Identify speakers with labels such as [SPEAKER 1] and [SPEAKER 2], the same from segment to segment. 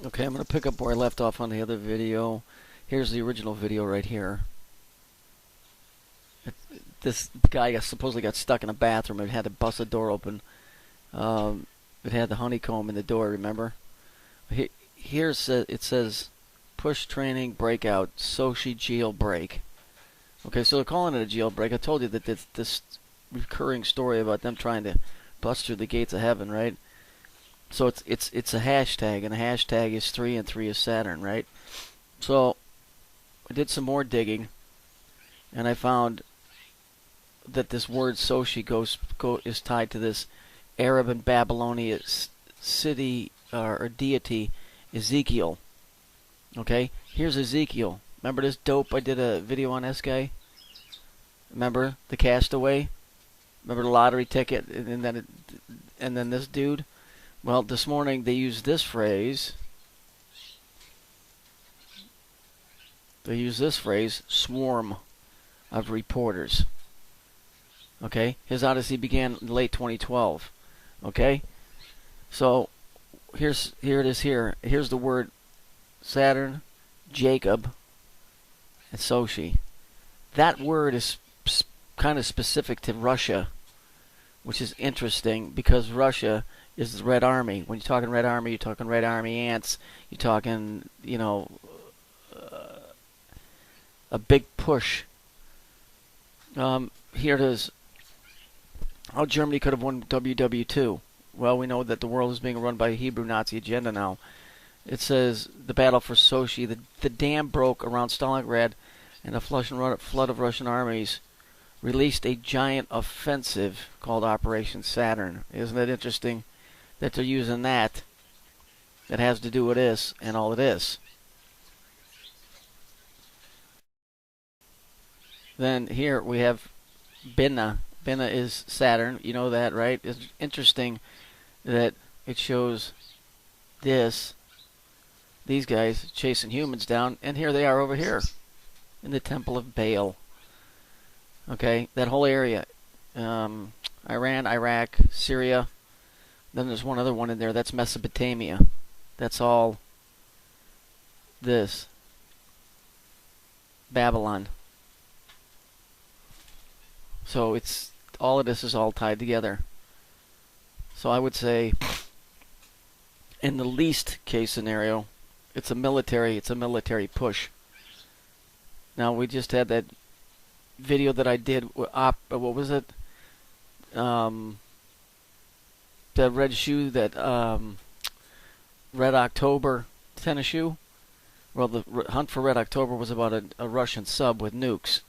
[SPEAKER 1] Okay, I'm going to pick up where I left off on the other video. Here's the original video right here. This guy supposedly got stuck in a bathroom and had to bust the door open. It had the honeycomb in the door, remember? Here it says, push training breakout, Sochi jailbreak. Okay, so they're calling it a jailbreak. I told you that this recurring story about them trying to bust through the gates of heaven, right? So it's a hashtag, and the hashtag is 3 and 3 is Saturn, right? So I did some more digging, and I found that this word Sochi is tied to this Arab and Babylonian city or deity Ezekiel. Okay, here's Ezekiel. Remember this dope? I did a video on this guy. Remember the castaway? Remember the lottery ticket, and then this dude. Well, this morning they used this phrase. They used this phrase, swarm of reporters. Okay? His odyssey began in late 2012. Okay? So, here it is here. Here's the word Saturn, Jacob, and Sochi. That word is kind of specific to Russia, which is interesting because Russia is the Red Army. When you're talking Red Army, you're talking Red Army ants. You're talking, a big push. Here it is. How Germany could have won WW2. Well, we know that the world is being run by a Hebrew Nazi agenda now. It says the battle for Sochi. The dam broke around Stalingrad, and a flood of Russian armies released a giant offensive called Operation Saturn. Isn't it interesting that they're using that has to do with this and all of this? Then here we have Binna. Binna is Saturn. You know that, right? It's interesting that it shows these guys chasing humans down, and here they are over here in the Temple of Baal. Okay, that whole area. Iran, Iraq, Syria. Then there's one other one in there. That's Mesopotamia. That's all this. Babylon. So it's all of this is all tied together. So I would say, in the least case scenario, it's a military push. Now we just had that video that I did. What was it? The red shoe, that Red October tennis shoe. Well, the hunt for Red October was about a Russian sub with nukes.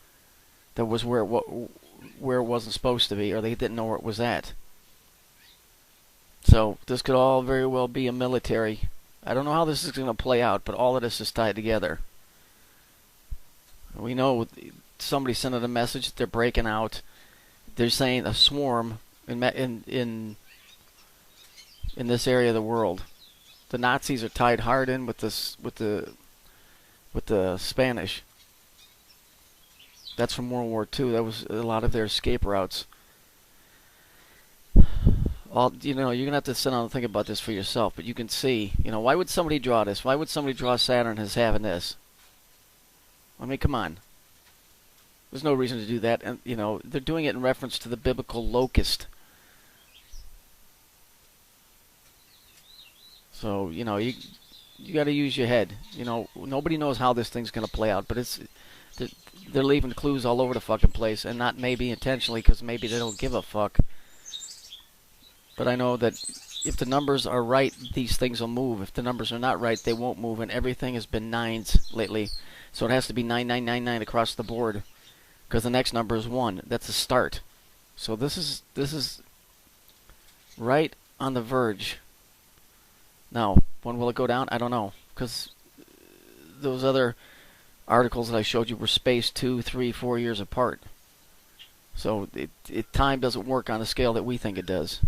[SPEAKER 1] That was where it wasn't supposed to be, or they didn't know where it was at. So this could all very well be a military. I don't know how this is going to play out, but all of this is tied together. We know somebody sent out a message that they're breaking out. They're saying a swarm in this area of the world. The Nazis are tied hard in with the Spanish. That's from World War II. That was a lot of their escape routes. You're gonna have to sit down and think about this for yourself. But you can see, why would somebody draw this? Why would somebody draw Saturn as having this? I mean, come on. There's no reason to do that, and they're doing it in reference to the biblical locust. So you got to use your head. Nobody knows how this thing's gonna play out, but they're leaving clues all over the fucking place, and not maybe intentionally, because maybe they don't give a fuck. But I know that if the numbers are right, these things will move. If the numbers are not right, they won't move, and everything has been 9s lately. So it has to be 9999 across the board, because the next number is 1. That's a start. So this is right on the verge. Now, when will it go down? I don't know, because those other articles that I showed you were spaced 2, 3, 4 years apart. So time doesn't work on the scale that we think it does.